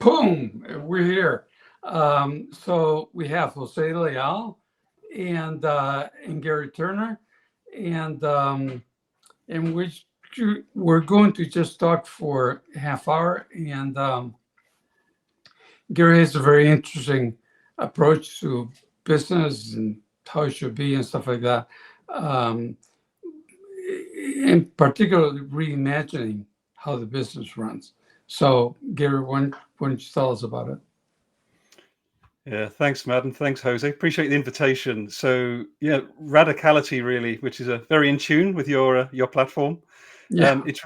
Boom, we're here. So we have Jose Leal and Gary Turner, and which we're going to just talk for a half hour. And Gary has a very interesting approach to business and how it should be and stuff like that. Um, in particular, reimagining how the business runs. So, Gary, why don't you tell us about it? Yeah, thanks, Matt, and thanks, Jose. Appreciate the invitation. So, yeah, radicality really, which is a very in tune with your platform. Yeah. It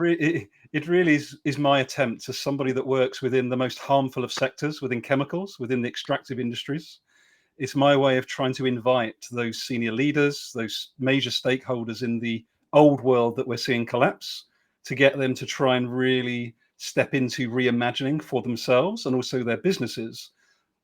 really is my attempt as somebody that works within the most harmful of sectors, within chemicals, within the extractive industries. It's my way of trying to invite those senior leaders, those major stakeholders in the old world that we're seeing collapse, to get them to try and really step into reimagining for themselves and also their businesses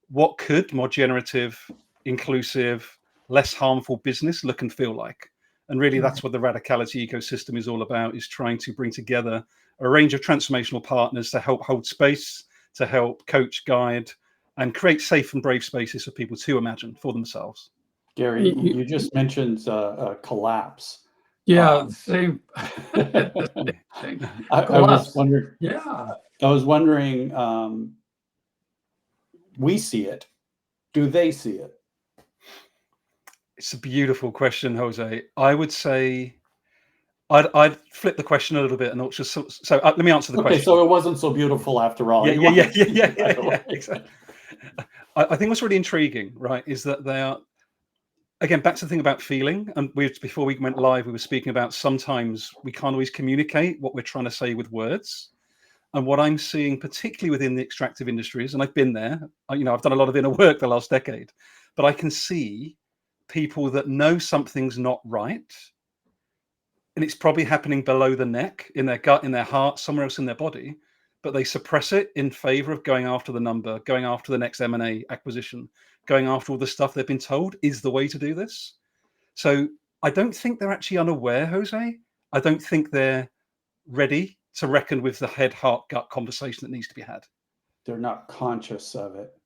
what could more generative, inclusive, less harmful business look and feel like. And really that's what the radicality ecosystem is all about, is trying to bring together a range of transformational partners to help hold space, to help coach, guide, and create safe and brave spaces for people to imagine for themselves. Gary, you just mentioned collapse. Yeah, same. I was wondering. Yeah, I was wondering. We see it. Do they see it? It's a beautiful question, Jose. I would say I'd flip the question a little bit, and not just so let me answer the question. Okay, so it wasn't so beautiful after all. Yeah, exactly. I think what's really intriguing, right, is that they are, again, back to the thing about feeling. And before we went live, we were speaking about sometimes we can't always communicate what we're trying to say with words. And what I'm seeing, particularly within the extractive industries, and I've been there, I've done a lot of inner work the last decade, but I can see people that know something's not right, and it's probably happening below the neck, in their gut, in their heart, somewhere else in their body, but they suppress it in favor of going after the number, going after the next M&A acquisition, going after all the stuff they've been told is the way to do this. So I don't think they're actually unaware, Jose. I don't think they're ready to reckon with the head, heart, gut conversation that needs to be had. They're not conscious of it,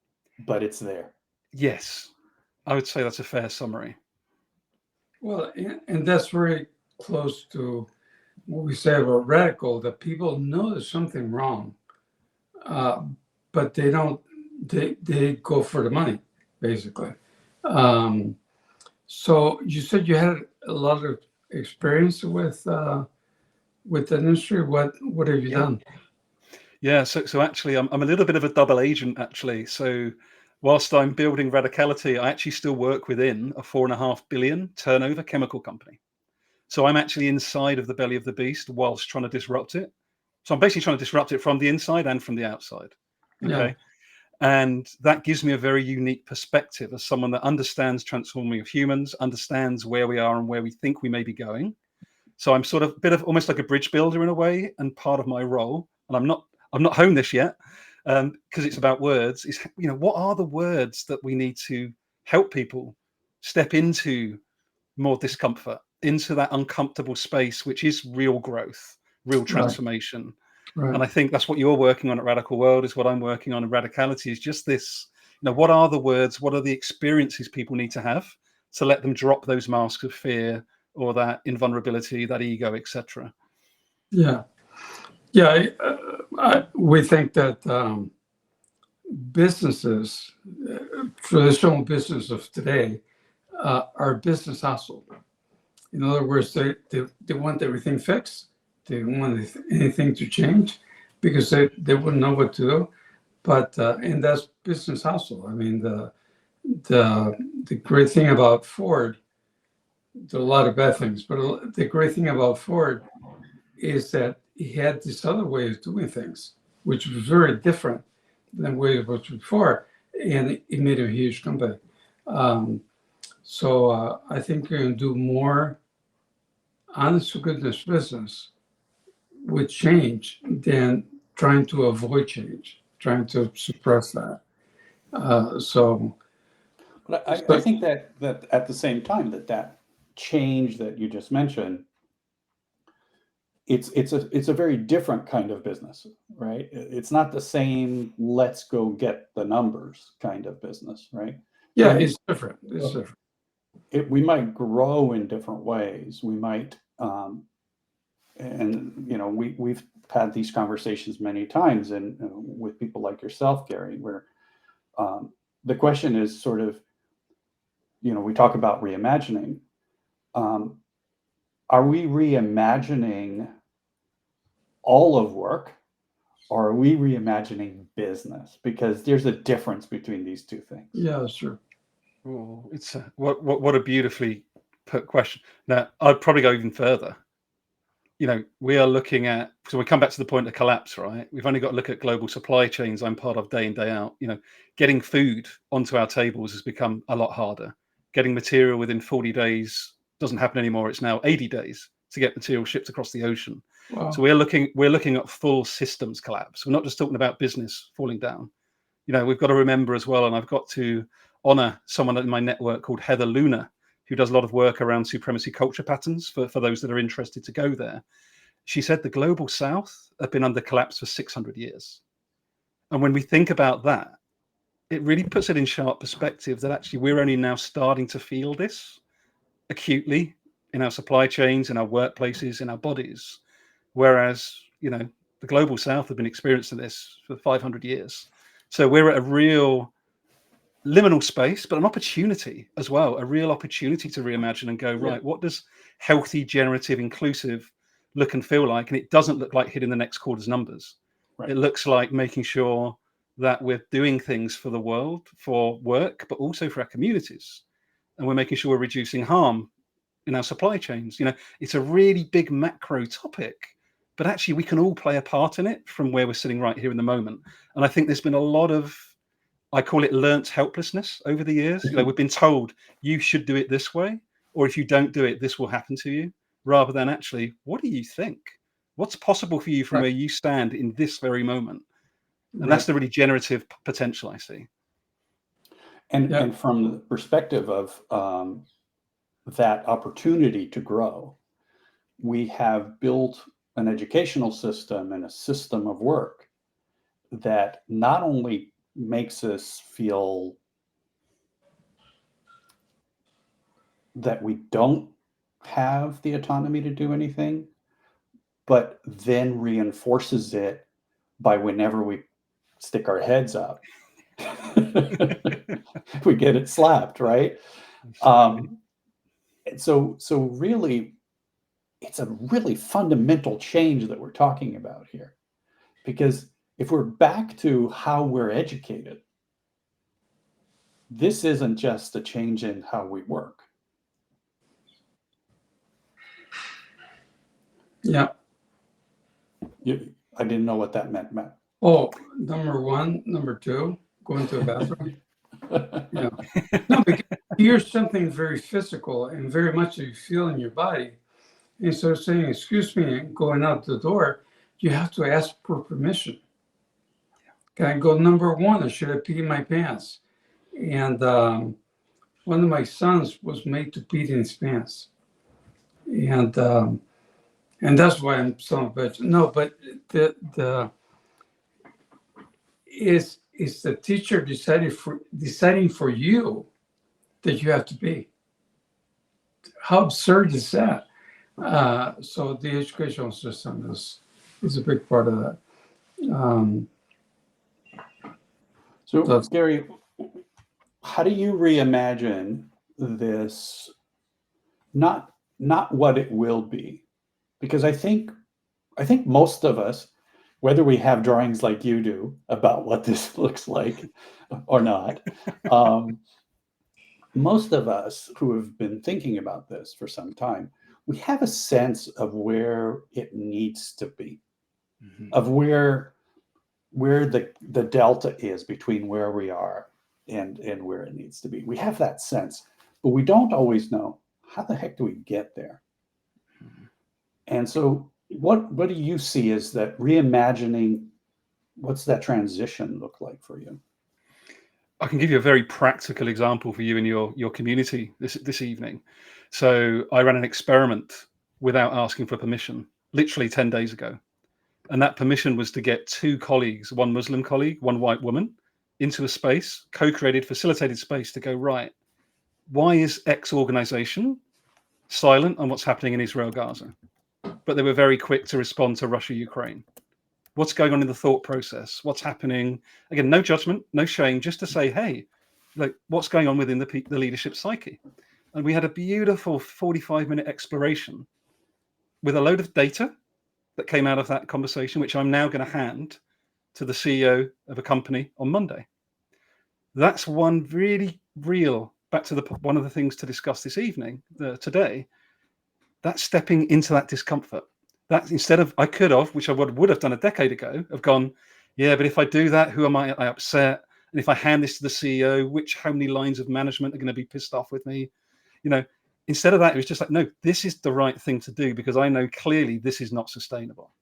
but it's there. Yes, I would say that's a fair summary. Well, and that's very close to what we say about radical, that people know there's something wrong, but they don't, they go for the money, basically. So you said you had a lot of experience with the industry. What have you done? Yeah, so actually, I'm a little bit of a double agent, actually. So whilst I'm building radicality, I actually still work within a 4.5 billion turnover chemical company. So I'm actually inside of the belly of the beast whilst trying to disrupt it. So I'm basically trying to disrupt it from the inside and from the outside. Okay. Yeah. And that gives me a very unique perspective as someone that understands transforming of humans, understands where we are and where we think we may be going. So I'm sort of a bit of almost like a bridge builder in a way, and part of my role, and I'm not honed this yet, because it's about words, is, what are the words that we need to help people step into more discomfort, into that uncomfortable space, which is real growth, real transformation. Right. And I think that's what you're working on at Radical World, is what I'm working on in radicality, is just this, what are the words, what are the experiences people need to have to let them drop those masks of fear or that invulnerability, that ego, etc. Yeah. We think that businesses, traditional business of today, are business hustle. In other words, they want everything fixed. They don't want anything to change because they wouldn't know what to do. But and that's business hustle. I mean, the great thing about Ford, there are a lot of bad things, but the great thing about Ford is that he had this other way of doing things, which was very different than the way it was before, and it made a huge company. So I think you're going to do more honest to goodness business with change than trying to avoid change, trying to suppress that. But I think that at the same time, that change that you just mentioned it's a very different kind of business, right? It's not the same let's go get the numbers kind of business, right? Yeah, So it's different. It's different. we might grow in different ways. We might, and we've had these conversations many times, and with people like yourself, Garry, where the question is sort of, we talk about reimagining. Are we reimagining all of work, or are we reimagining business? Because there's a difference between these two things. Yeah, sure. Oh, it's what a beautifully put question. Now, I'd probably go even further. We are looking at, so we come back to the point of collapse, right? We've only got to look at global supply chains I'm part of day in, day out. Getting food onto our tables has become a lot harder. Getting material within 40 days doesn't happen anymore. It's now 80 days to get material shipped across the ocean. Wow. So we're looking at full systems collapse. We're not just talking about business falling down. We've got to remember as well, and I've got to honor someone in my network called Heather Luna, who does a lot of work around supremacy culture patterns for those that are interested to go there. She said the global south have been under collapse for 600 years. And when we think about that, it really puts it in sharp perspective that actually we're only now starting to feel this acutely in our supply chains, in our workplaces, in our bodies. Whereas, the global south have been experiencing this for 500 years. So we're at a real liminal space, but an opportunity as well, a real opportunity to reimagine and go, right, what does healthy, generative, inclusive look and feel like? And it doesn't look like hitting the next quarter's numbers. Right. It looks like making sure that we're doing things for the world, for work, but also for our communities. And we're making sure we're reducing harm in our supply chains. It's a really big macro topic, but actually we can all play a part in it from where we're sitting right here in the moment. And I think there's been a lot of, I call it learnt helplessness over the years. We've been told you should do it this way, or if you don't do it, this will happen to you, rather than actually, what do you think? What's possible for you from where you stand in this very moment? And that's the really generative potential I see. And from the perspective of that opportunity to grow, we have built an educational system and a system of work that not only makes us feel that we don't have the autonomy to do anything, but then reinforces it by whenever we stick our heads up, we get it slapped, right? So really, it's a really fundamental change that we're talking about here, because if we're back to how we're educated, this isn't just a change in how we work. Yeah. I didn't know what that meant, Matt. Oh, number one, number two, going to the bathroom. Yeah. No, because here's something very physical and very much you feel in your body. Instead of saying, excuse me, and going out the door, you have to ask for permission. Can I go number one, or should I pee in my pants? And one of my sons was made to pee in his pants. And that's why I'm son of a bitch. No, but is the teacher deciding for you that you have to pee? How absurd is that? So the educational system is a big part of that. So Garry, how do you reimagine this? Not what it will be, because I think most of us, whether we have drawings like you do about what this looks like or not, most of us who have been thinking about this for some time, we have a sense of where it needs to be, of where the delta is between where we are and where it needs to be. We have that sense, but we don't always know how the heck do we get there. And so what do you see as that reimagining? What's that transition look like for you? I can give you a very practical example for you and your community this evening. So I ran an experiment without asking for permission literally 10 days ago. And that permission was to get 2 colleagues, one Muslim colleague, one white woman, into a space, co-created, facilitated space to go, right, why is X organization silent on what's happening in Israel, Gaza? But they were very quick to respond to Russia, Ukraine. What's going on in the thought process? What's happening? Again, no judgment, no shame, just to say, hey, like, what's going on within the leadership psyche? And we had a beautiful 45-minute exploration with a load of data that came out of that conversation, which I'm now going to hand to the CEO of a company on Monday. That's one really real, back to one of the things to discuss this evening, today, that's stepping into that discomfort. That instead of, I could have, which I would have done a decade ago, have gone, yeah, but if I do that, who am I upset? And if I hand this to the CEO, how many lines of management are going to be pissed off with me? Instead of that, it was just like, no, this is the right thing to do because I know clearly this is not sustainable.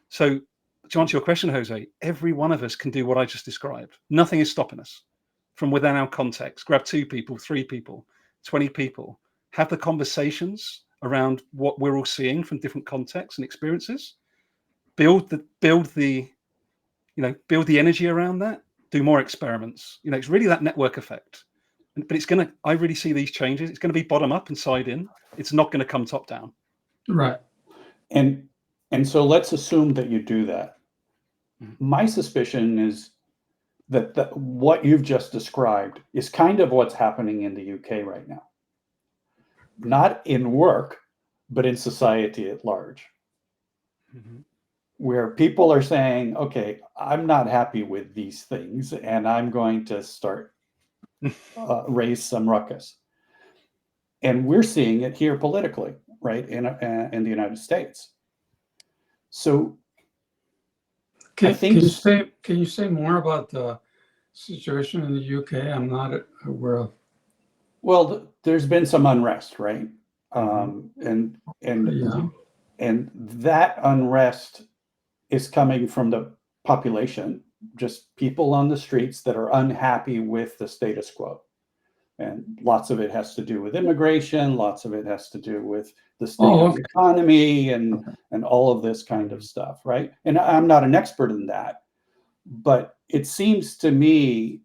So to answer your question, Jose, every one of us can do what I just described. Nothing is stopping us from within our context. Grab 2 people, 3 people, 20 people, have the conversations around what we're all seeing from different contexts and experiences, build the energy around that, do more experiments. It's really that network effect. But I really see these changes. It's going to be bottom up and side in. It's not going to come top down. Right. And so let's assume that you do that. My suspicion is that what you've just described is kind of what's happening in the UK right now. Not in work, but in society at large. Mm-hmm. Where people are saying, okay, I'm not happy with these things, and I'm going to start raise some ruckus. And we're seeing it here politically, right, in the United States. So can you say more about the situation in the UK? I'm not aware of. Well, there's been some unrest, right? And that unrest is coming from the population, just people on the streets that are unhappy with the status quo. And lots of it has to do with immigration, lots of it has to do with the state of the economy and all of this kind of stuff, right? And I'm not an expert in that, but it seems to me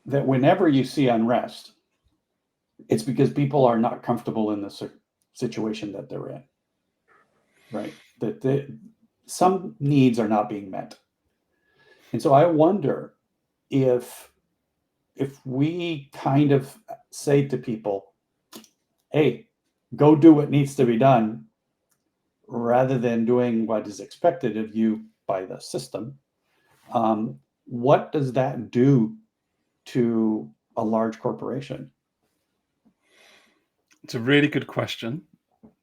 that whenever you see unrest, it's because people are not comfortable in the situation that they're in, right? That some needs are not being met. And so I wonder if we kind of say to people, hey, go do what needs to be done, rather than doing what is expected of you by the system, what does that do to a large corporation? It's a really good question.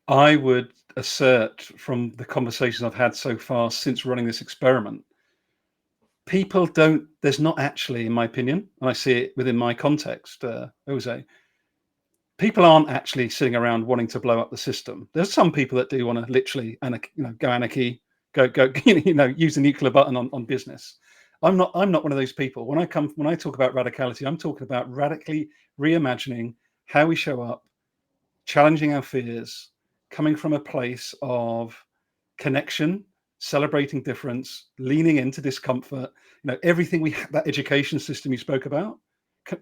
I would assert from the conversations I've had so far since running this experiment, there's not actually, in my opinion, and I see it within my context, Jose, people aren't actually sitting around wanting to blow up the system. There's some people that do want to literally go anarchy, go use the nuclear button on business. I'm not one of those people. When I talk about radicality, I'm talking about radically reimagining how we show up, challenging our fears, coming from a place of connection, celebrating difference, leaning into discomfort, everything that education system you spoke about,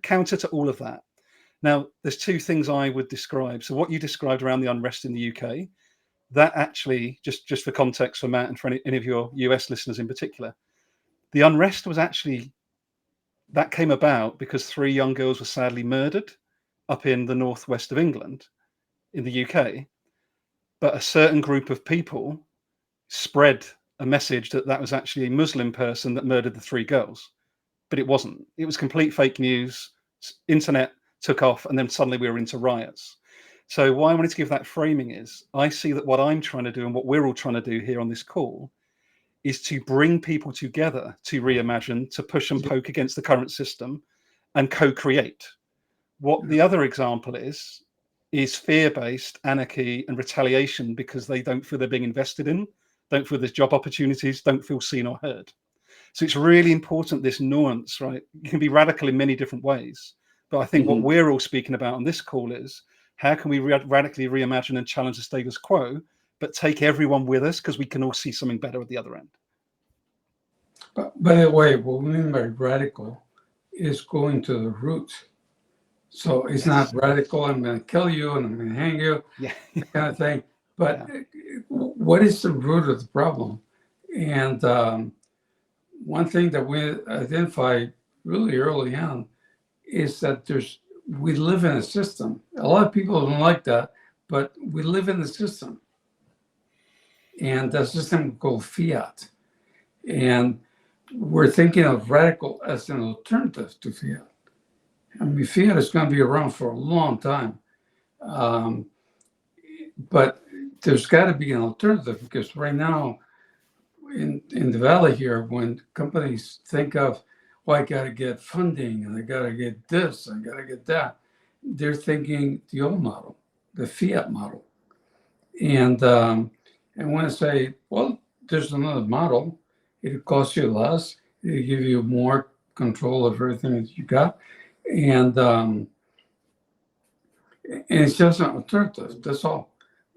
counter to all of that. Now, there's 2 things I would describe. So what you described around the unrest in the UK, that actually, just for context for Matt and for any of your US listeners in particular, the unrest that came about because 3 young girls were sadly murdered up in the northwest of England in the UK. But a certain group of people spread a message that was actually a Muslim person that murdered the 3 girls. But it wasn't. It was complete fake news. Internet took off, and then suddenly we were into riots. So why I wanted to give that framing is I see that what I'm trying to do and what we're all trying to do here on this call is to bring people together to reimagine, to push and poke against the current system and co-create. What the other example is fear-based anarchy and retaliation because they don't feel they're being invested in, don't feel there's job opportunities, don't feel seen or heard. So it's really important, this nuance, right? You can be radical in many different ways. But I think what we're all speaking about on this call is how can we radically reimagine and challenge the status quo but take everyone with us because we can all see something better at the other end. But by the way, what we mean by radical is going to the roots. So it's not radical, I'm going to kill you and I'm going to hang you, Yeah. that kind of thing. But what is the root of the problem? And one thing that we identified really early on is that we live in a system. A lot of people don't like that, but we live in the system. And the system called fiat. And we're thinking of radical as an alternative to fiat. I mean, fiat is going to be around for a long time. But there's got to be an alternative, because right now in the Valley here, when companies think of, well, I got to get funding and I got to get this, I got to get that, they're thinking the old model, the fiat model. And when I say, well, there's another model, it costs you less, it give you more control of everything that you got. And it's just an alternative, that's all.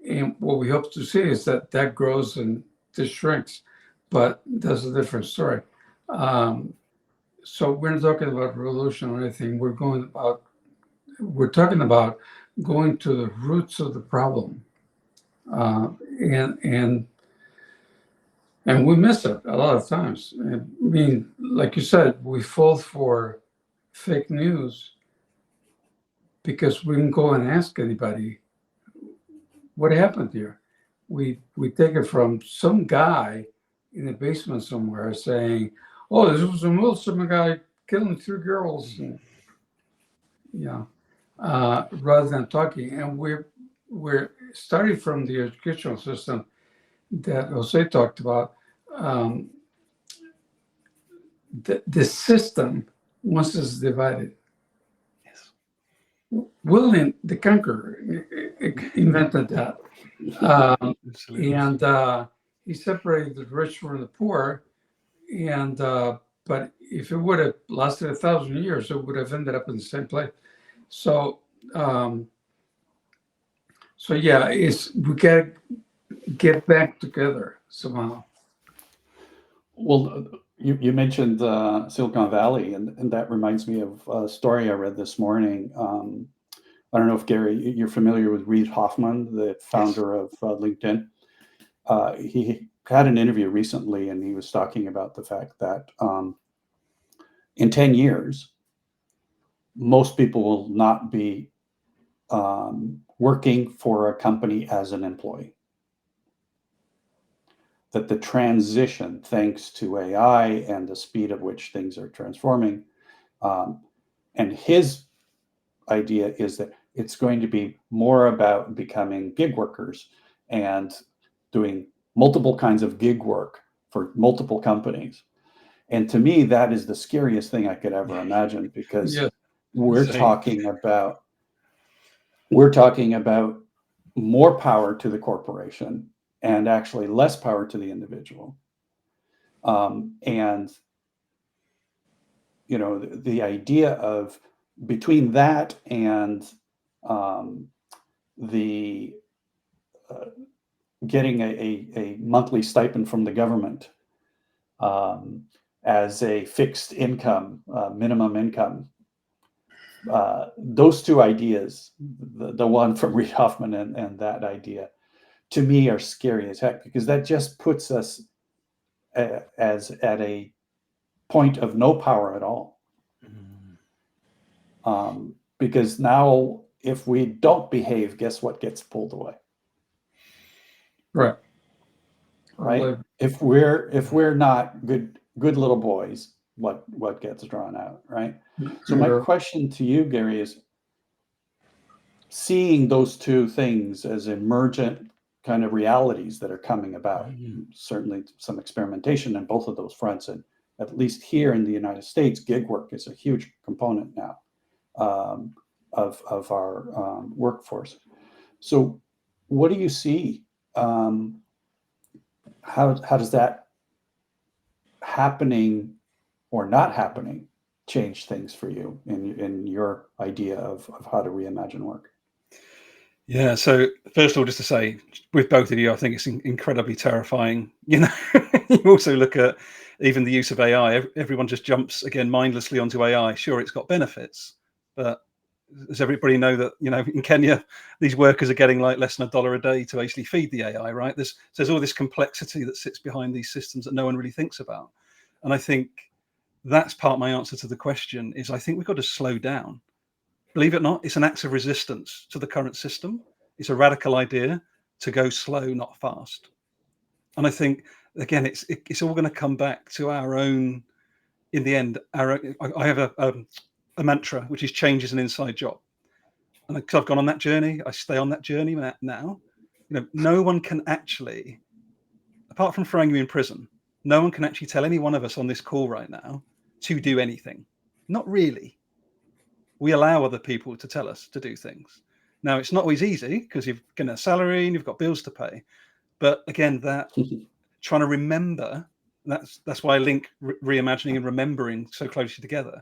And what we hope to see is that grows and this shrinks, but that's a different story. So we're not talking about revolution or anything. We're talking about going to the roots of the problem, and we miss it a lot of times. I mean, like you said, we fall for fake news because we can go and ask anybody, what happened here? We take it from some guy in the basement somewhere saying, "Oh, this was a Muslim guy killing 3 girls," and, rather than talking. And we're starting from the educational system that Jose talked about. The system, once it's divided, William the Conqueror invented that. And he separated the rich from the poor. And but if it would have lasted 1,000 years, it would have ended up in the same place. So yeah, we gotta get back together somehow. Well, you mentioned Silicon Valley, and that reminds me of a story I read this morning. I don't know if, Garry, you're familiar with Reid Hoffman, the founder of LinkedIn. He had an interview recently, and he was talking about the fact that in 10 years, most people will not be working for a company as an employee. That the transition, thanks to AI and the speed at which things are transforming, and his idea is that it's going to be more about becoming gig workers and doing multiple kinds of gig work for multiple companies. And to me, that is the scariest thing I could ever imagine, because we're talking about more power to the corporation and actually less power to the individual. And the idea of, between that and the getting a monthly stipend from the government as a fixed income, minimum income, those two ideas, the one from Reid Hoffman and that idea, to me are scary as heck, because that just puts us as at a point of no power at all. Because now, if we don't behave, guess what gets pulled away? Right. If we're not good little boys, what gets drawn out, right? So my question to you, Garry, is, seeing those two things as emergent kind of realities that are coming about, certainly some experimentation in both of those fronts, and at least here in the United States, gig work is a huge component now of our workforce. So what do you see? How does that happening or not happening change things for you in your idea of how to reimagine work? Yeah. So first of all, just to say, with both of you, I think it's incredibly terrifying. You also look at even the use of AI. Everyone just jumps again mindlessly onto AI. Sure, it's got benefits, but does everybody know that in Kenya these workers are getting like less than $1 a day to actually feed the AI? Right? There's all this complexity that sits behind these systems that no one really thinks about, and I think that's part of my answer to the question is I think we've got to slow down. Believe it or not, it's an act of resistance to the current system. It's a radical idea to go slow, not fast. And I think, again, it's all going to come back to our own, in the end, I have a mantra, which is change is an inside job. And because I've gone on that journey, I stay on that journey now. No one can actually, apart from throwing you in prison, no one can actually tell any one of us on this call right now to do anything. Not really. We allow other people to tell us to do things. Now, it's not always easy because you've got a salary and you've got bills to pay. But again, that trying to remember, that's why I link reimagining and remembering so closely together.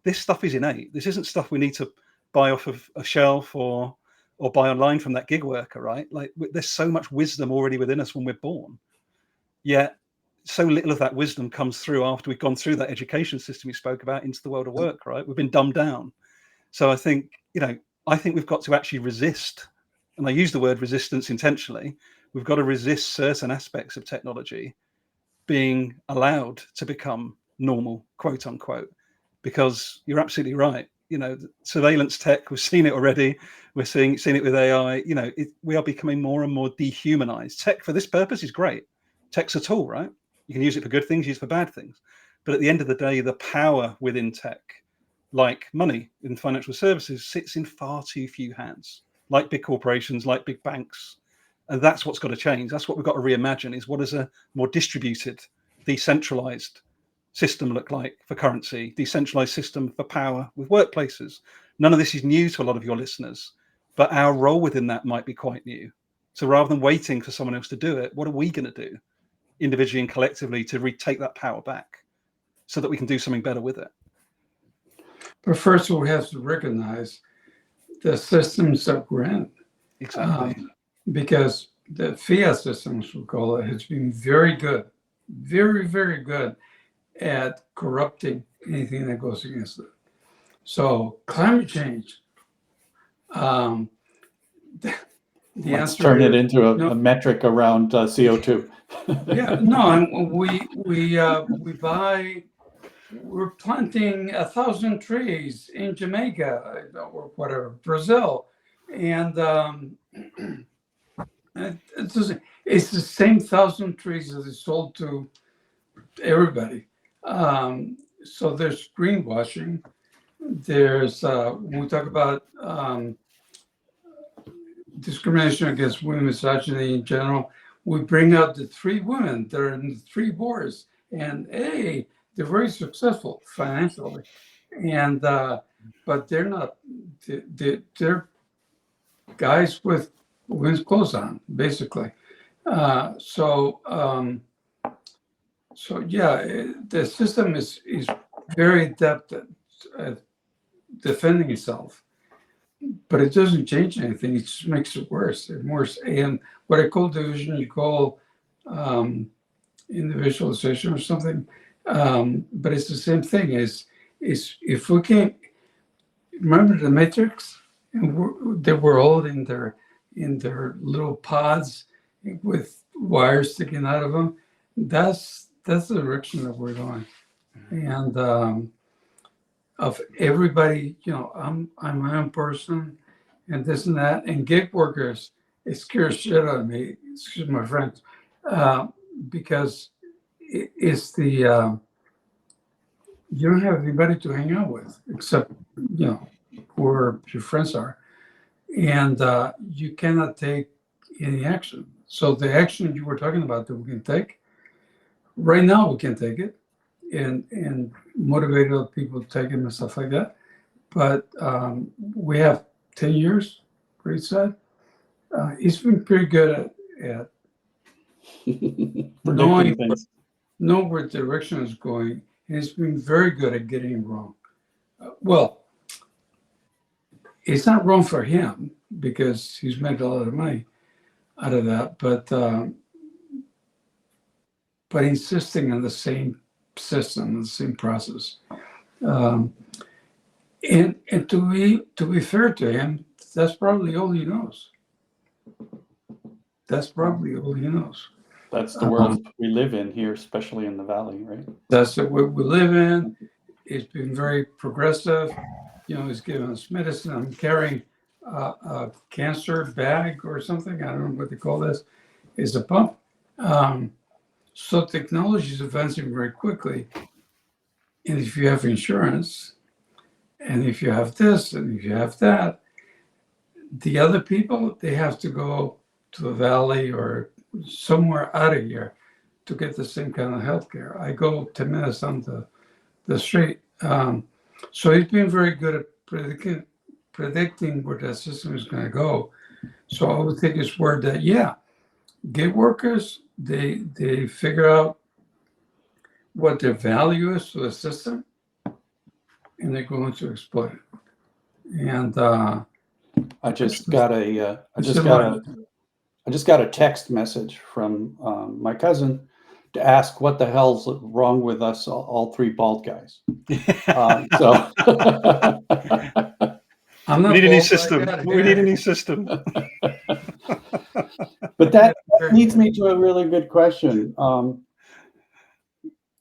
This stuff is innate. This isn't stuff we need to buy off of a shelf or buy online from that gig worker, right? Like there's so much wisdom already within us when we're born. Yet so little of that wisdom comes through after we've gone through that education system we spoke about into the world of work, right? We've been dumbed down. So I think we've got to actually resist, and I use the word resistance intentionally. We've got to resist certain aspects of technology being allowed to become normal, quote unquote, because you're absolutely right. Surveillance tech, we've seen it already. We're seeing it with AI. We are becoming more and more dehumanized. Tech for this purpose is great. Tech's a tool, right? You can use it for good things, use it for bad things. But at the end of the day, the power within tech, like money in financial services, sits in far too few hands, like big corporations, like big banks. And that's what's got to change. That's what we've got to reimagine, is what does a more distributed, decentralized system look like for currency, decentralized system for power with workplaces. None of this is new to a lot of your listeners, but our role within that might be quite new. So rather than waiting for someone else to do it, what are we going to do individually and collectively to retake that power back so that we can do something better with it? But first, we have to recognize the systems that we're in. Exactly. Because the fiat system, as we call it, has been very good, very, very good at corrupting anything that goes against it. So climate change, Let's turn it into a metric around CO2. Yeah, no, and we're planting 1,000 trees in Jamaica or whatever, Brazil, and it's the same 1,000 trees that is sold to everybody. So there's greenwashing. There's when we talk about discrimination against women, misogyny in general, we bring out the 3 women that are in the 3 wars, and hey, they're very successful financially, and but they're not. They're guys with women's clothes on, basically. So yeah, the system is very adept at defending itself. But it doesn't change anything. It just makes it worse and worse. And what I call division, you call individualization or something. But it's the same thing. Is if we can't remember the Matrix, and they were all in their little pods with wires sticking out of them. That's the direction that we're going. And of everybody, I'm my own person, and this and that, and gig workers, it scares shit out of me. Excuse my French, because it's the you don't have anybody to hang out with except who your friends are, and you cannot take any action. So the action you were talking about that we can take right now, we can take it. And motivate other people to take it and stuff like that. But we have 10 years, Great said. He's been pretty good at knowing where the direction is going, and he's been very good at getting it wrong. Well, it's not wrong for him, because he's made a lot of money out of that. But insisting on the same system, the same process. And to be fair to him, that's probably all he knows. That's probably all he knows. That's the world we live in here, especially in the Valley, right? That's the world we live in. It's been very progressive. You know, he's giving us medicine. I'm carrying a cancer bag or something. I don't know what they call this. It's a pump. So technology is advancing very quickly. And if you have insurance, and if you have this, and if you have that, the other people, they have to go to the valley or somewhere out of here to get the same kind of health care. I go 10 minutes on the street. So he's been very good at predicting where that system is going to go. So I would take his word that, yeah, gig workers, they figure out what their value is to the system, and they're going to exploit it. And I just got a text message from my cousin to ask what the hell's wrong with us, all three bald guys. So I'm We not need a new bald, but I system. got We need a hair. new system. but that leads me to a really good question.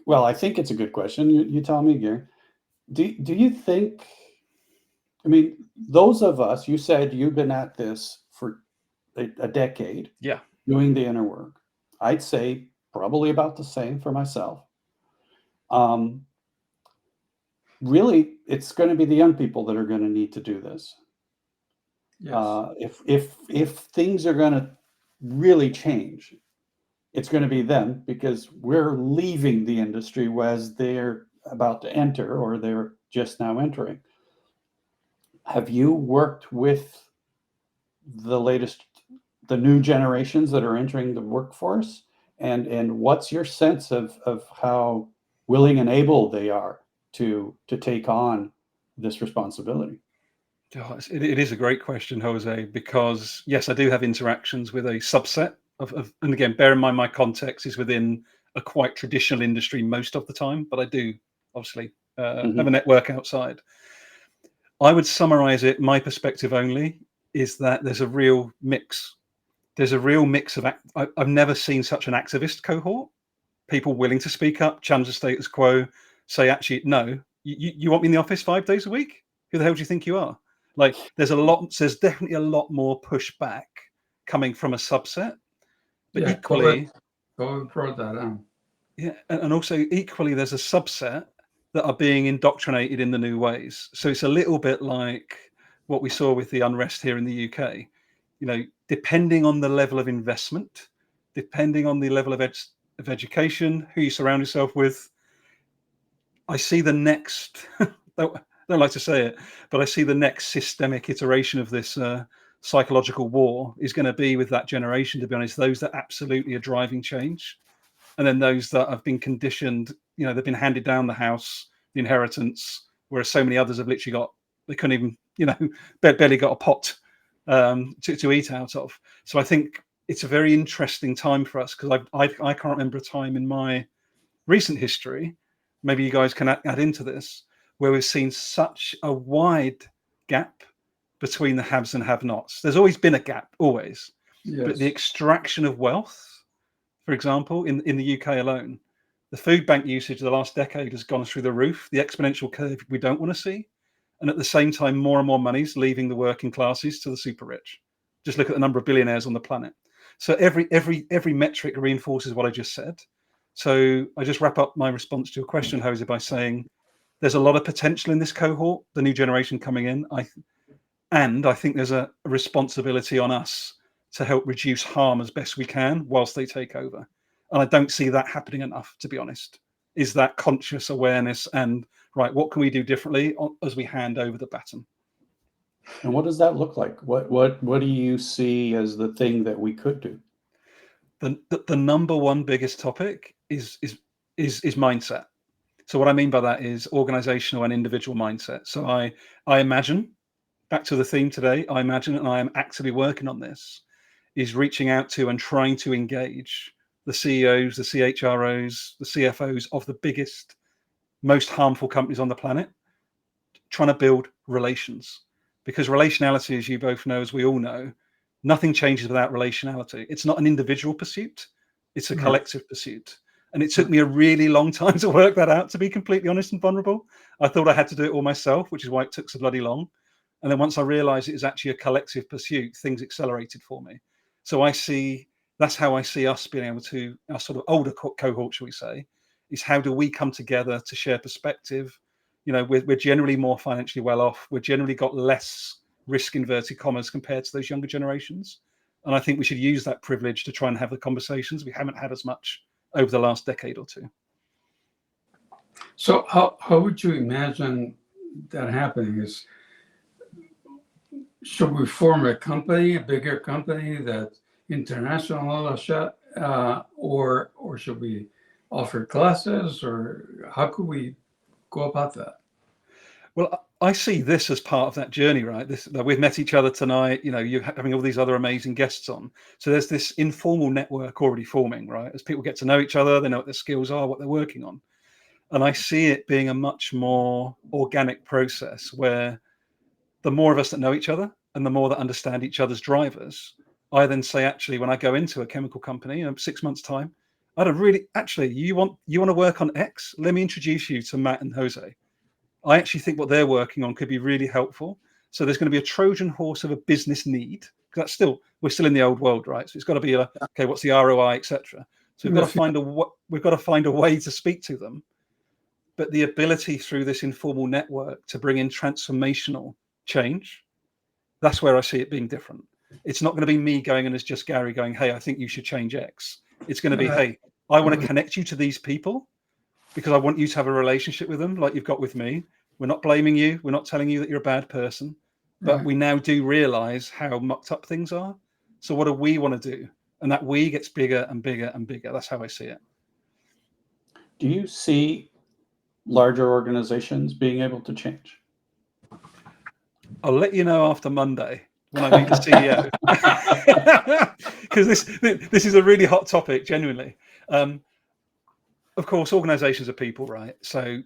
Well, I think it's a good question. You tell me, Gary. Do you think, I mean, those of us, you said you've been at this for a decade, Yeah. doing the inner work. I'd say probably about the same for myself. Really, it's going to be the young people that are going to need to do this. Yes. If things are going to really change, it's going to be them, because we're leaving the industry as they're about to enter, or they're just now entering. Have you worked with the new generations that are entering the workforce? And what's your sense of how willing and able they are to take on this responsibility? Oh, it is a great question, Jose, because yes, I do have interactions with a subset of, and again, bear in mind my context is within a quite traditional industry most of the time, but I do obviously have a network outside. I would summarize it, my perspective only, is that there's a real mix. There's a real mix of, I've never seen such an activist cohort, people willing to speak up, challenge the status quo, say, actually, no, you want me in the office 5 days a week? Who the hell do you think you are? Like, there's definitely a lot more pushback coming from a subset, but Yeah, equally, go brought that on. yeah, and also equally, there's a subset that are being indoctrinated in the new ways. So it's a little bit like what we saw with the unrest here in the UK. You know, depending on the level of investment, depending on the level of education, who you surround yourself with, I see the next. Don't like to say it, but I see the next systemic iteration of this psychological war is going to be with that generation. To be honest, those that absolutely are driving change, and then those that have been conditioned. You know, they've been handed down the house, the inheritance, whereas so many others have literally they couldn't even, you know, barely got a pot to eat out of. So I think it's a very interesting time for us, because I can't remember a time in my recent history, maybe you guys can add into this, where we've seen such a wide gap between the haves and have-nots. There's always been a gap, always. Yes. But the extraction of wealth, for example, in the UK alone, the food bank usage of the last decade has gone through the roof, the exponential curve we don't want to see. And at the same time, more and more money's leaving the working classes to the super rich. Just look at the number of billionaires on the planet. So every metric reinforces what I just said. So I just wrap up my response to your question, Jose, by saying there's a lot of potential in this cohort, the new generation coming in. I think there's a responsibility on us to help reduce harm as best we can whilst they take over. And I don't see that happening enough, to be honest, is that conscious awareness and, right, what can we do differently as we hand over the baton? And what does that look like? What do you see as the thing that we could do? The number one biggest topic is mindset. So what I mean by that is organizational and individual mindset. So I imagine back to the theme today, I imagine, and I am actively working on this, is reaching out to and trying to engage the CEOs, the CHROs, the CFOs of the biggest, most harmful companies on the planet, trying to build relations. Because relationality, as you both know, as we all know, nothing changes without relationality. It's not an individual pursuit, it's a collective pursuit. And it took me a really long time to work that out, to be completely honest and vulnerable. I thought I had to do it all myself, which is why it took so bloody long. And then once I realized it was actually a collective pursuit, things accelerated for me. So that's how I see us being able to, our sort of older cohort, shall we say, is how do we come together to share perspective? You know, we're generally more financially well off. We've generally got less risk, inverted commas, compared to those younger generations. And I think we should use that privilege to try and have the conversations we haven't had as much over the last decade or two. So how would you imagine that happening? Is should we form a company, a bigger company that's international, all that shit, or should we offer classes, or how could we go about that? Well, I see this as part of that journey, right? That we've met each other tonight. You know, you're having all these other amazing guests on. So there's this informal network already forming, right? As people get to know each other, they know what their skills are, what they're working on. And I see it being a much more organic process where the more of us that know each other and the more that understand each other's drivers, I then say, actually, when I go into a chemical company in 6 months' time, I don't really, actually, you want to work on X? Let me introduce you to Matt and Jose. I actually think what they're working on could be really helpful. So there's going to be a Trojan horse of a business need. That's we're still in the old world, right? So it's got to be okay, what's the ROI, etc. So we've got to find a way to speak to them. But the ability through this informal network to bring in transformational change, that's where I see it being different. It's not going to be me going in as just Garry going, hey, I think you should change X. It's going to be, hey, I want to connect you to these people because I want you to have a relationship with them like you've got with me. We're not blaming you. We're not telling you that you're a bad person. But we now do realize how mucked up things are. So what do we want to do? And that we gets bigger and bigger and bigger. That's how I see it. Do you see larger organizations being able to change? I'll let you know after Monday when I meet the CEO, because this is a really hot topic, genuinely. Of course, organizations are people, right? So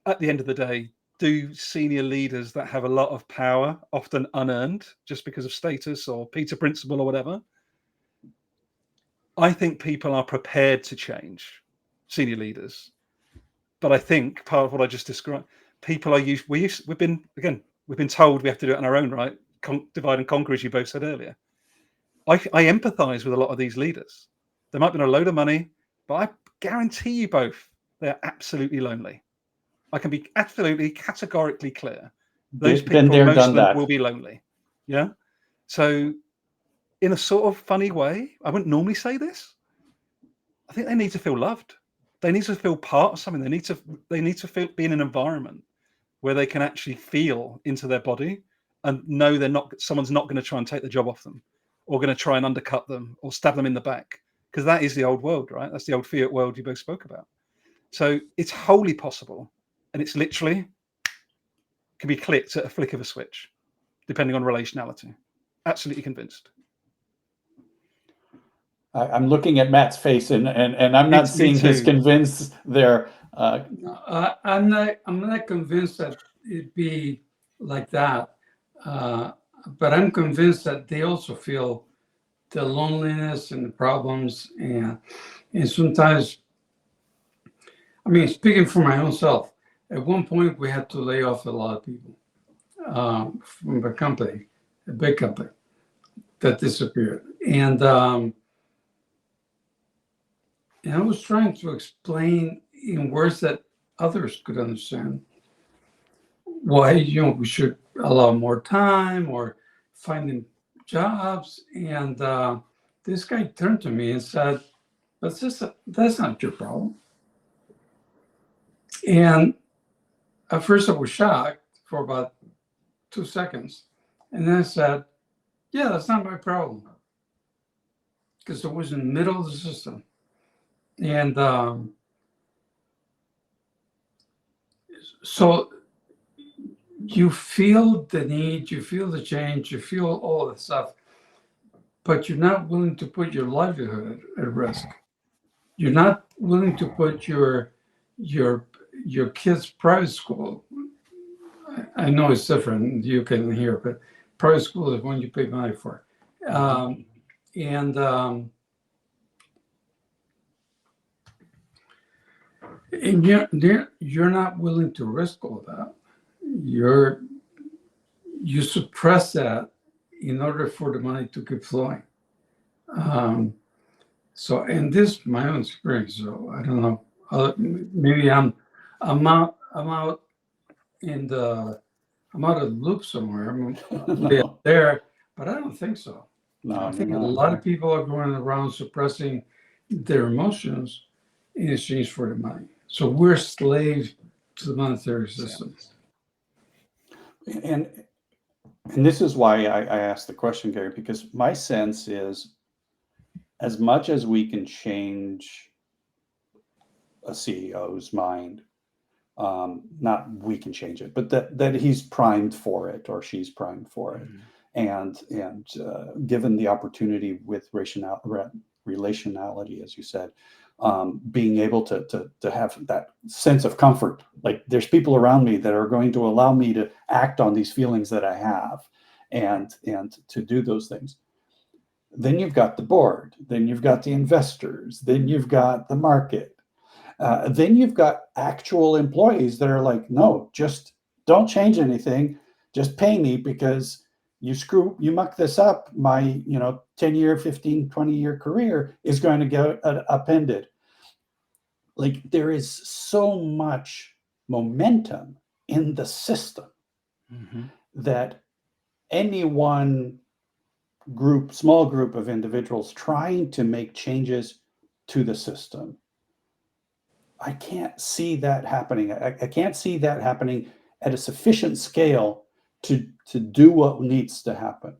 at the end of the day, do senior leaders that have a lot of power, often unearned, just because of status or Peter Principle or whatever, I think people are prepared to change, senior leaders. But I think part of what I just described, people are we've been told we have to do it on our own, right? Divide and conquer, as you both said earlier. I empathize with a lot of these leaders. They might be on a load of money, but I guarantee you both, they're absolutely lonely. I can be absolutely categorically clear. Those people, most of them will be lonely. Yeah. So in a sort of funny way, I wouldn't normally say this. I think they need to feel loved. They need to feel part of something. They need to feel, be in an environment where they can actually feel into their body and know someone's not going to try and take the job off them or going to try and undercut them or stab them in the back. Because that is the old world, right? That's the old fiat world you both spoke about. So it's wholly possible. And it's literally can be clicked at a flick of a switch, depending on relationality. Absolutely convinced. I'm looking at Matt's face, and I'm not seeing his convince there. I'm not convinced that it'd be like that, but I'm convinced that they also feel the loneliness and the problems, and sometimes, I mean, speaking for my own self, at one point we had to lay off a lot of people from a company, a big company that disappeared, and I was trying to explain in words that others could understand why we should allow more time or finding jobs. And this guy turned to me and said, that's not your problem. And at first I was shocked for about 2 seconds. And then I said, yeah, that's not my problem. Because it was in the middle of the system. And so you feel the need, you feel the change, you feel all that stuff, but you're not willing to put your livelihood at risk. You're not willing to put your kids' private school. I know it's different. You can hear, but private school is one you pay money for, and you're not willing to risk all that. You suppress that in order for the money to keep flowing. So, and this is my own experience. So I don't know. Maybe I'm out in the I'm out of the loop somewhere. I'm way up there, but I don't think so. No, I think a no. lot of people are going around suppressing their emotions in exchange for the money. So we're slaves to the monetary system. And this is why I asked the question, Garry, because my sense is, as much as we can change a CEO's mind, not we can change it, but that he's primed for it or she's primed for it, and given the opportunity with relationality, as you said, being able to have that sense of comfort, like there's people around me that are going to allow me to act on these feelings that I have, and to do those things. Then you've got the board, then you've got the investors, then you've got the market, then you've got actual employees that are like, no, just don't change anything, just pay me, because you muck this up, my 10-year, 15, 20-year career is going to get upended. Like, there is so much momentum in the system that any one small group of individuals trying to make changes to the system, I can't see that happening. I can't see that happening at a sufficient scale to do what needs to happen.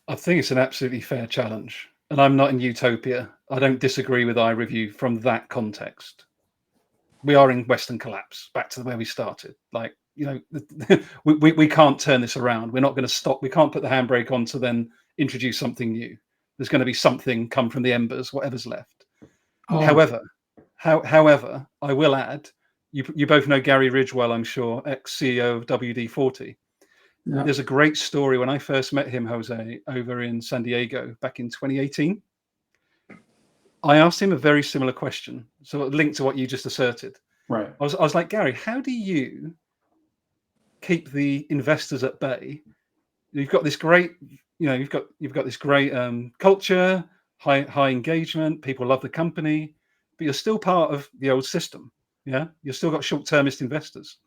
I think it's an absolutely fair challenge. And I'm not in utopia. I don't disagree with iReview from that context. We are in Western collapse, back to where we started. Like, we can't turn this around. We're not going to stop. We can't put the handbrake on to then introduce something new. There's going to be something come from the embers, whatever's left. Oh. However, I will add, you both know Garry Ridgewell, I'm sure, ex-CEO of WD-40. Yeah. There's a great story when I first met him, Jose, over in San Diego back in 2018. I asked him a very similar question, so linked to what you just asserted. Right. I was like, Garry, how do you keep the investors at bay? You've got this great, you've got this great culture, high engagement. People love the company, but you're still part of the old system. Yeah, you've still got short-termist investors.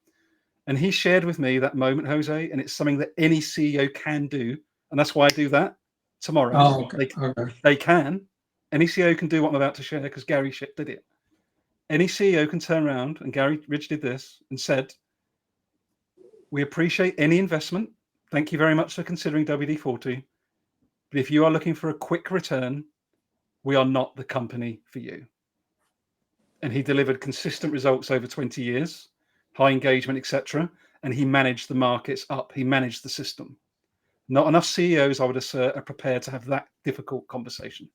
And he shared with me that moment, Jose, and it's something that any CEO can do, and that's why I do that tomorrow. Oh, okay. They can. Any CEO can do what I'm about to share because Garry did it. Any CEO can turn around, and Garry Ridge did this and said, "We appreciate any investment. Thank you very much for considering WD-40. But if you are looking for a quick return, we are not the company for you." And he delivered consistent results over 20 years, high engagement, etc. And he managed the markets up. He managed the system. Not enough CEOs, I would assert, are prepared to have that difficult conversation.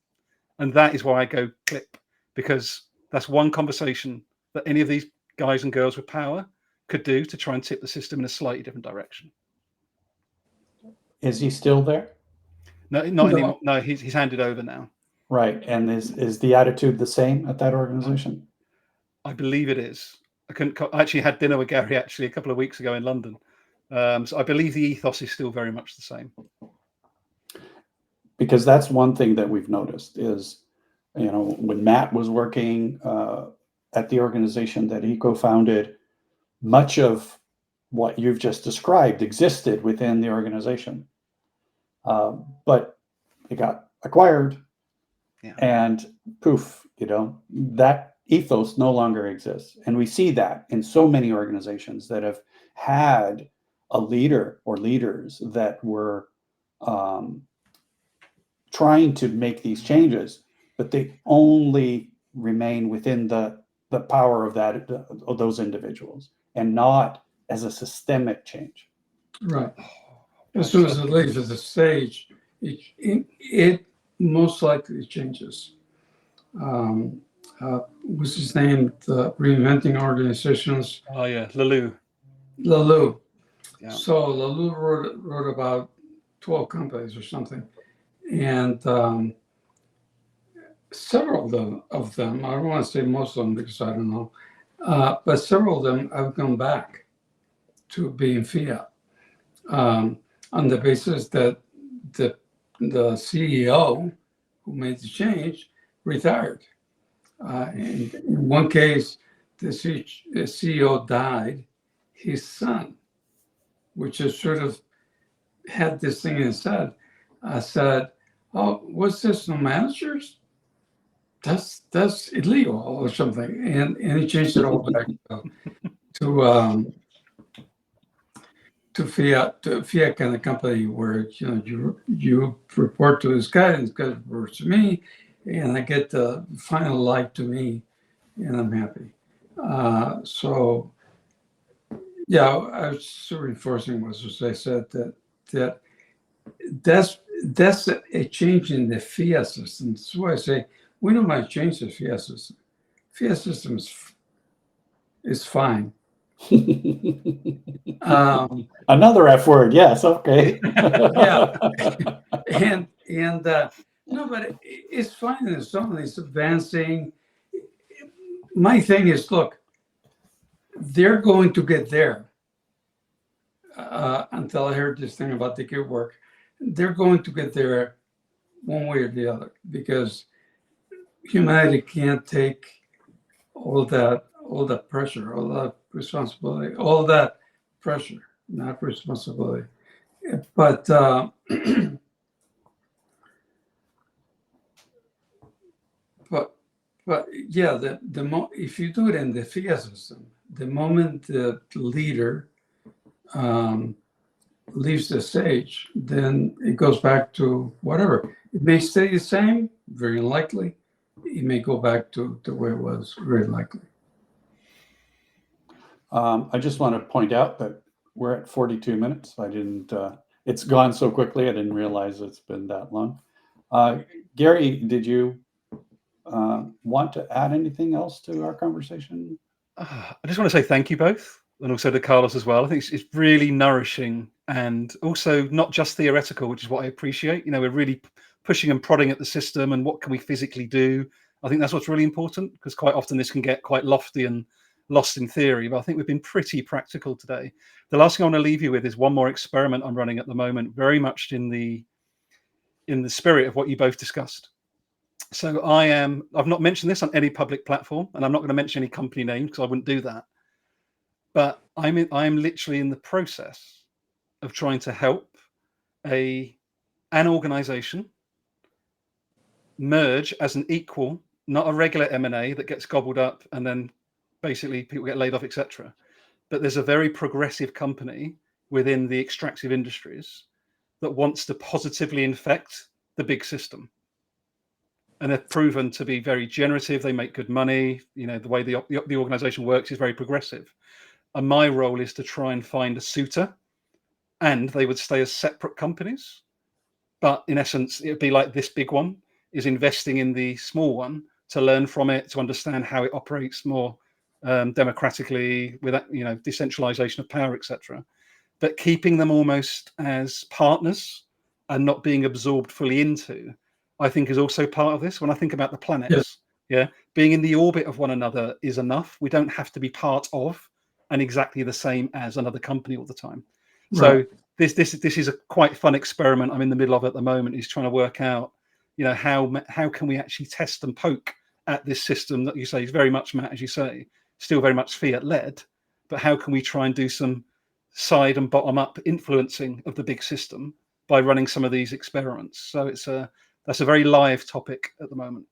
And that is why I go clip, because that's one conversation that any of these guys and girls with power could do to try and tip the system in a slightly different direction. Is he still there? No, not anymore. No, he's handed over now. Right. And is the attitude the same at that organization? I believe it is. I actually had dinner with Garry a couple of weeks ago in London. So I believe the ethos is still very much the same. Because that's one thing that we've noticed is, when Matt was working at the organization that he co-founded, much of what you've just described existed within the organization. But it got acquired, and poof, that ethos no longer exists. And we see that in so many organizations that have had a leader or leaders that were trying to make these changes, but they only remain within the power of those individuals and not as a systemic change. Right. As soon as it leaves the stage, it most likely changes. What's his name? The Reinventing Organizations. Oh yeah, Lalou. Lalou. Yeah. So Lalou wrote about 12 companies or something, and several of them, I don't want to say most of them because I don't know, but several of them have gone back to being fiat on the basis that the CEO who made the change retired. In one case, the CEO died. His son, which is sort of had this thing in his head, said, "Oh, what's this? No managers? That's illegal or something." And he changed it all back to fiat kind of company where you report to this guy and this guy reports to me, and I get the final light to me, and I'm happy. So yeah, I was sort of reinforcing what I said that's a change in the fiat system. That's why I say we don't want to change the fiat system. Fiat system is fine. Another F word, yes, okay. Yeah, and no, but it's fine in some it's advancing. My thing is, look, they're going to get there. Until I heard this thing about the good work, they're going to get there one way or the other because humanity can't take all that pressure, all that responsibility, all that pressure, not responsibility. But but yeah, if you do it in the fiat system, the moment the leader leaves the stage, then it goes back to whatever. It may stay the same, very unlikely. It may go back to the way it was, very likely. I just want to point out that we're at 42 minutes. I didn't, it's gone so quickly, I didn't realize it's been that long. Garry, did you want to add anything else to our conversation? I just want to say thank you both, and also to Carlos as well. I think it's really nourishing and also not just theoretical, which is what I appreciate. We're really pushing and prodding at the system and what can we physically do. I think that's what's really important because quite often this can get quite lofty and lost in theory, but I think we've been pretty practical today. The last thing I want to leave you with is one more experiment I'm running at the moment, very much in the spirit of what you both discussed. So I've not mentioned this on any public platform, and I'm not going to mention any company name because I wouldn't do that. But I'm literally in the process of trying to help an organization merge as an equal, not a regular M&A that gets gobbled up and then basically people get laid off, etc. But there's a very progressive company within the extractive industries that wants to positively infect the big system. And they're proven to be very generative. They make good money. The way the organization works is very progressive. And my role is to try and find a suitor, and they would stay as separate companies. But in essence, it would be like this big one is investing in the small one to learn from it, to understand how it operates more democratically, with decentralization of power, etc. But keeping them almost as partners and not being absorbed fully into, I think, is also part of this. When I think about the planets, being in the orbit of one another is enough. We don't have to be part of and exactly the same as another company all the time. Right. So this is a quite fun experiment I'm in the middle of at the moment, is trying to work out, how can we actually test and poke at this system that you say is very much, Matt, as you say, still very much fiat led, but how can we try and do some side and bottom up influencing of the big system by running some of these experiments? So that's a very live topic at the moment.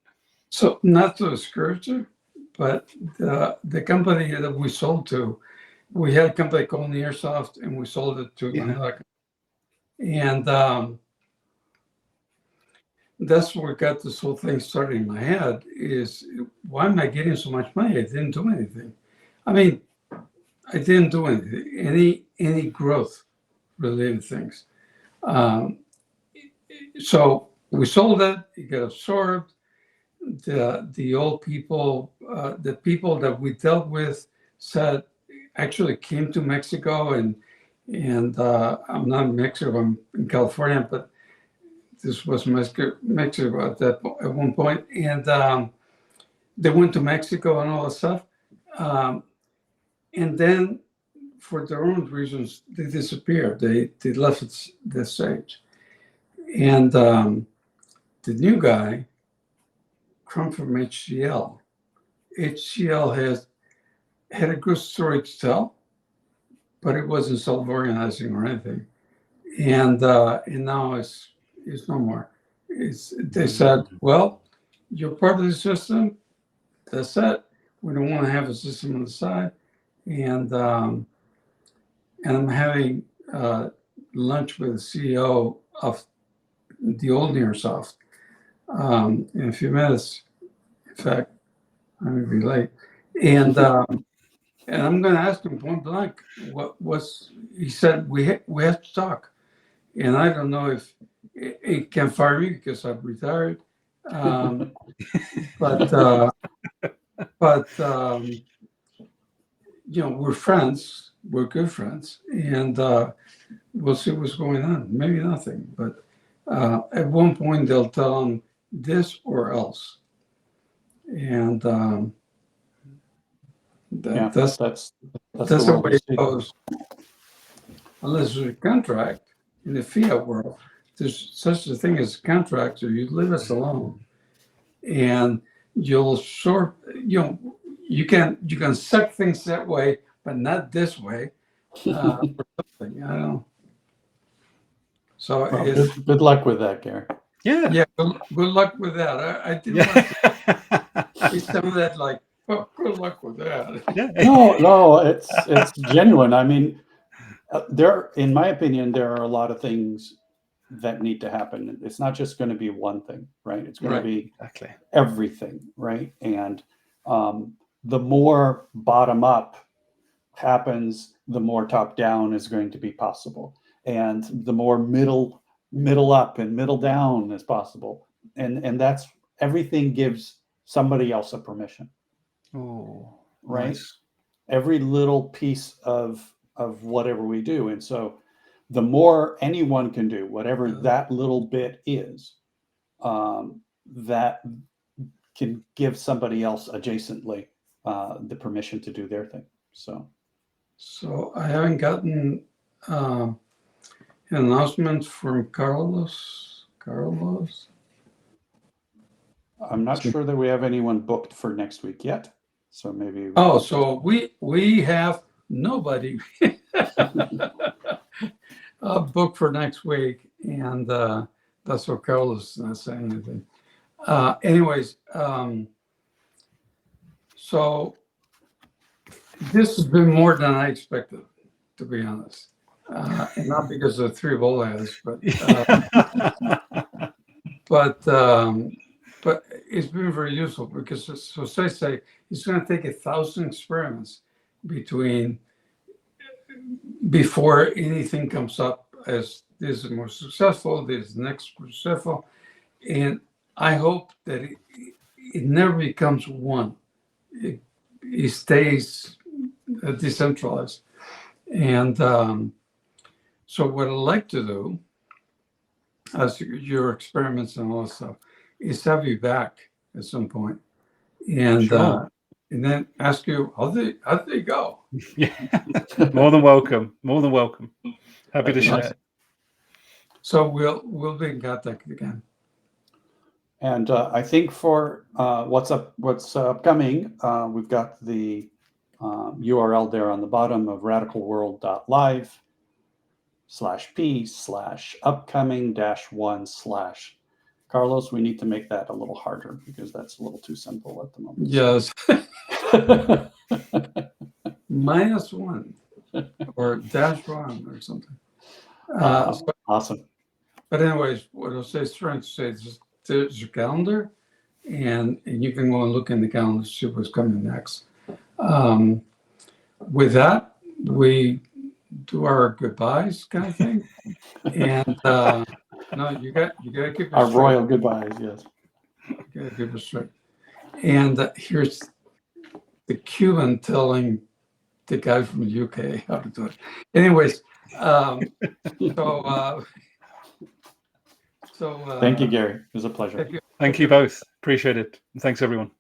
So not to discourage you, but the company that we sold to, we had a company called Nearsoft, and we sold it to another company. And that's where got this whole thing started in my head, is why am I getting so much money? I didn't do anything. I mean, I didn't do anything, any growth related things. So we sold it. It got absorbed. The old people, the people that we dealt with, said actually came to Mexico, and I'm not in Mexico. I'm in California, but this was Mexico at one point, and they went to Mexico and all that stuff, and then for their own reasons they disappeared. They left the stage, and the new guy come from HCL. HCL had a good story to tell, but it wasn't self-organizing or anything. And now it's no more. They said, well, you're part of the system. That's it. We don't want to have a system on the side. And I'm having lunch with the CEO of the old Nearsoft in a few minutes. In fact, I'm going to be late. And I'm going to ask him point blank, he said, we have to talk. And I don't know if he can fire me because I've retired. But we're friends. We're good friends. And we'll see what's going on. Maybe nothing. But at one point, they'll tell him this or else. And that's the way it goes. Unless there's a contract in the fiat world, there's such a thing as a contract, so you leave us alone, and you can suck things that way, but not this way. For something, I don't know. So well, good luck with that, Garry. Yeah. Good luck with that. I didn't want to say some of that like, oh, good luck with that. Yeah. No, it's genuine. I mean, in my opinion, there are a lot of things that need to happen. It's not just going to be one thing, right? It's going to be everything, right? And the more bottom up happens, the more top down is going to be possible, and the more middle up and middle down is possible, and that's everything gives somebody else a permission. Oh, right. Nice. Every little piece of whatever we do. And so the more anyone can do, whatever that little bit is, that can give somebody else adjacently the permission to do their thing. So I haven't gotten an announcement from Carlos. I'm not sure that we have anyone booked for next week yet. So maybe. So we have nobody booked for next week, and that's what Carlos is not saying anything. Anyways, so this has been more than I expected, to be honest, and not because of 3 bullheads, but it's been very useful because, so say it's going to take 1,000 experiments before anything comes up as this is more successful, this is next successful, and I hope that it never becomes one. It stays decentralized, and so what I'd like to do, as your experiments and all that stuff, is have you back at some point, and and then ask you how they go. Yeah, more than welcome. Happy to share. So we'll be in contact again. And I think for what's upcoming, we've got the URL there on the bottom of radicalworld.live/p/upcoming-1/ Carlos, we need to make that a little harder because that's a little too simple at the moment. Yes. -1 or -1 or something. Awesome. But anyways, what I was trying to say is there's your calendar, and you can go and look in the calendar to see what's coming next. With that, we do our goodbyes kind of thing. And no, you got to keep Our it straight. royal goodbyes, yes. You got to keep it straight. And here's the Cuban telling the guy from the UK how to do it. Anyways, Thank you, Gary. It was a pleasure. Thank you. Thank you both. Appreciate it. And thanks, everyone.